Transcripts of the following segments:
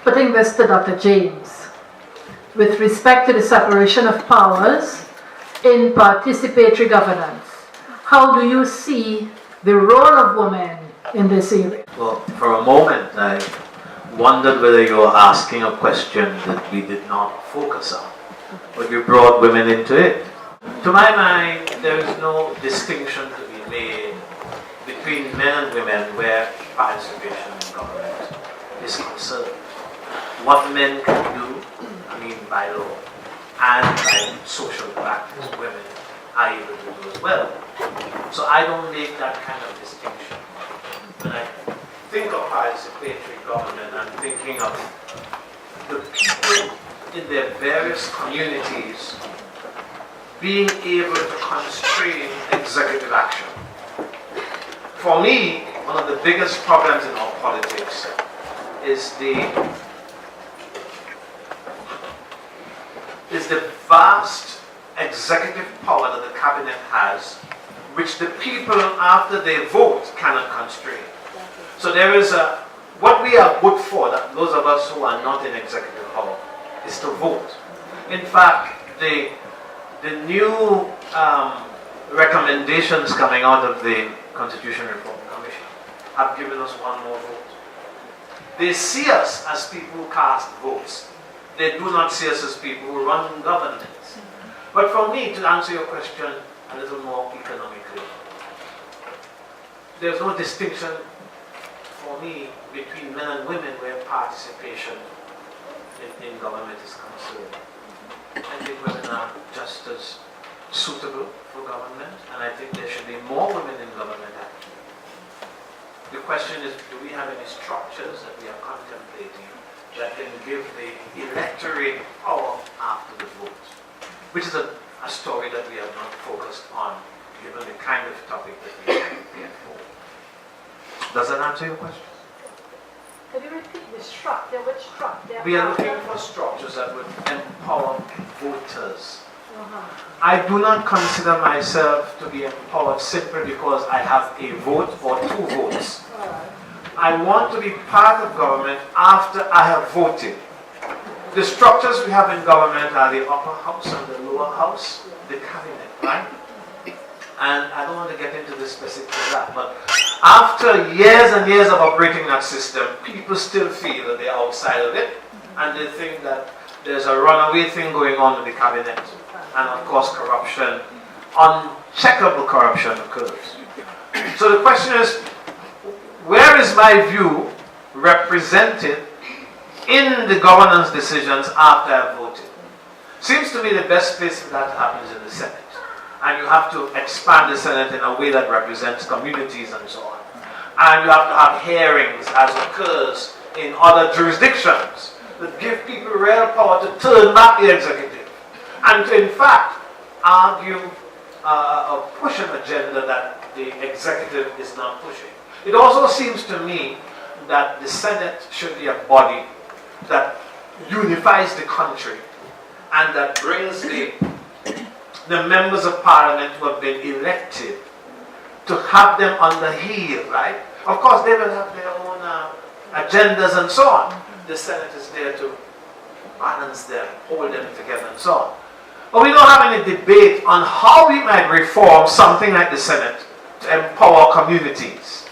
putting this to Dr. James, with respect to the separation of powers in participatory governance, how do you see the role of women in this area? Well, for a moment I wondered whether you were asking a question that we did not focus on, but you brought women into it. To my mind, there is no distinction to be made between men and women where participation in government is concerned. What men can do, by law and by social practice, women are able to do as well. So I don't make that kind of distinction. When I think of participatory government, I'm thinking of the people in their various communities being able to constrain executive action. For me, one of the biggest problems in our politics is the vast executive power that the cabinet has, which the people, after they vote, cannot constrain. So there is what we are good for, that those of us who are not in executive power, is to vote. In fact, the new recommendations coming out of the Constitution Reform Commission have given us one more vote. They see us as people who cast votes. They do not see us as people who run governments. But for me, to answer your question a little more economically, there's no distinction for me between men and women where participation in government is concerned. I think women are just as suitable for government, and I think there should be more women in government actually. The question is, do we have any structures that we are contemplating that can give the electorate power after the vote? Which is a story that we have not focused on, given the kind of topic that we are prepared for. Does that answer your question? Can you repeat the structure? Which structure? We are looking for structures that would empower voters. I do not consider myself to be empowered simply because I have a vote or two votes. I want to be part of government after I have voted. The structures we have in government are the upper house and the lower house, the cabinet, right? And I don't want to get into the specifics of that, but after years and years of operating that system, people still feel that they're outside of it, and they think that there's a runaway thing going on in the cabinet, and of course corruption, uncheckable corruption occurs. So the question is, where is my view represented in the governance decisions after I've voted? Seems to me the best place for that to happen is in the Senate. And you have to expand the Senate in a way that represents communities and so on. And you have to have hearings, as occurs in other jurisdictions, that give people real power to turn back the executive. And to, in fact, argue or push an agenda that the executive is not pushing. It also seems to me that the Senate should be a body that unifies the country and that brings the members of parliament who have been elected to have them on the heel, right? Of course, they will have their own agendas and so on. The Senate is there to balance them, hold them together and so on. But we don't have any debate on how we might reform something like the Senate to empower communities.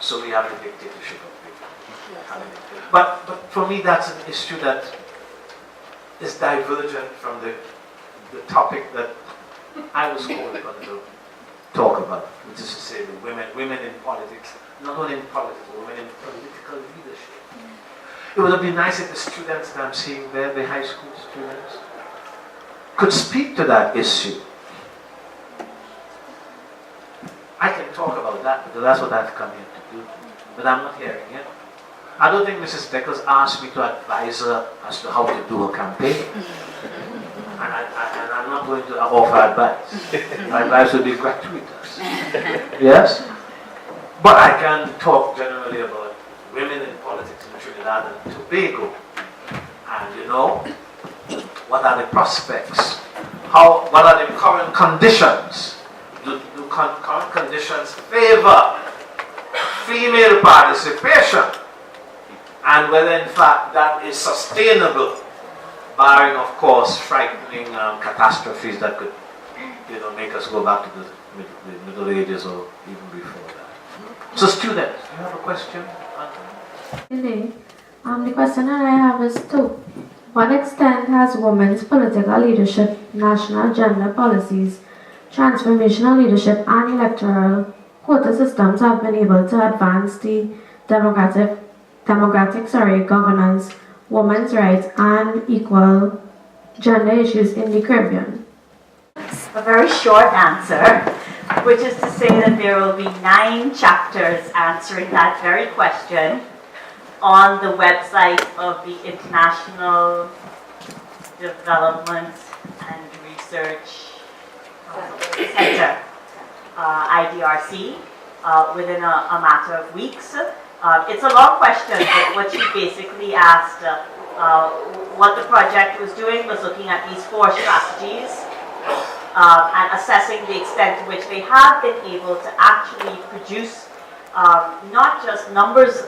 So we have the dictatorship of people. But for me, that's an issue that is divergent from the topic that I was called upon to talk about, which is to say the women in politics, not only in politics, but women in political leadership. It would have been nice if the students that I'm seeing there, the high school students, could speak to that issue. I can talk about that because that's what I've come here to do, but I'm not hearing it. I don't think Mrs. Deckers asked me to advise her as to how to do a campaign. And I'm not going to offer advice. My advice will be gratuitous. Yes? But I can talk generally about women in politics in Trinidad and Tobago. And you know, what are the prospects? What are the current conditions? Do current conditions favor female participation? and whether in fact that is sustainable, barring of course frightening catastrophes that could make us go back to the Middle Ages or even before that. So students, you have a question? The question that I have is to what extent has women's political leadership, national gender policies, transformational leadership and electoral quota systems have been able to advance the democratic governance, women's rights and equal gender issues in the Caribbean? A very short answer, which is to say that there will be 9 chapters answering that very question on the website of the International Development and Research Center, IDRC, within a matter of weeks. It's a long question, but what she basically asked, what the project was doing was looking at these 4 strategies and assessing the extent to which they have been able to actually produce not just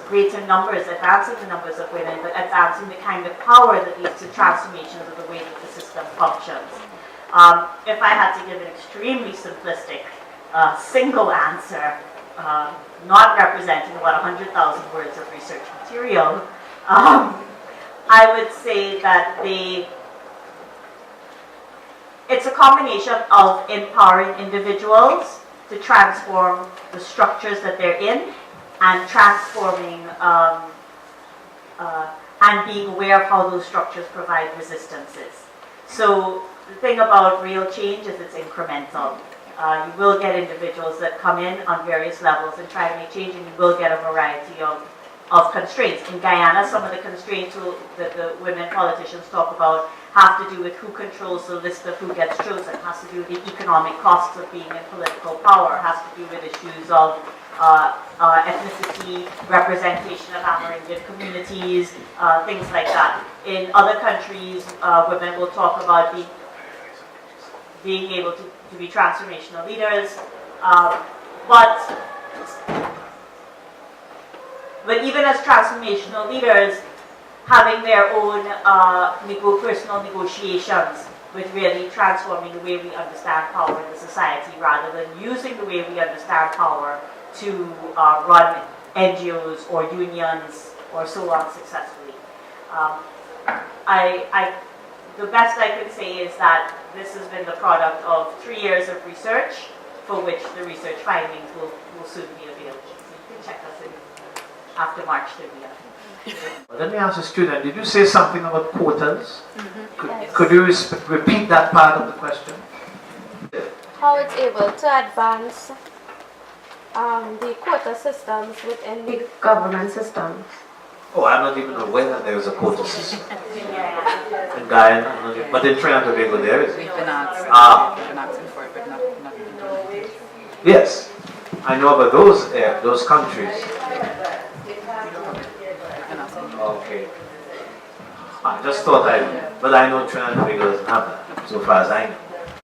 greater numbers, advancing the numbers of women, but advancing the kind of power that leads to transformations of the way that the system functions. If I had to give an extremely simplistic, single answer, not representing about 100,000 words of research material, I would say that it's a combination of empowering individuals to transform the structures that they're in and transforming and being aware of how those structures provide resistances. So the thing about real change is it's incremental. You will get individuals that come in on various levels and try to make change, and you will get a variety of constraints. In Guyana, some of the constraints that the women politicians talk about have to do with who controls the list of who gets chosen, has to do with the economic costs of being in political power, has to do with issues of ethnicity, representation of Amerindian communities, things like that. In other countries, women will talk about being able to be transformational leaders, but even as transformational leaders, having their own personal negotiations with really transforming the way we understand power in the society, rather than using the way we understand power to run NGOs or unions or so on successfully. The best I can say is that this has been the product of 3 years of research, for which the research findings will soon be available. So you can check us in after March 30th. Let me ask a student, did you say something about quotas? Could you repeat that part of the question? How it's able to advance the quota systems within the government systems. Oh, I'm not even aware that there is a quota system. In Guyana, but in Trinidad and Tobago there is. We've been asking for it, but not implemented. Yes, I know about those countries. Okay. I just thought but I know Trinidad and Tobago doesn't have that, so far as I know.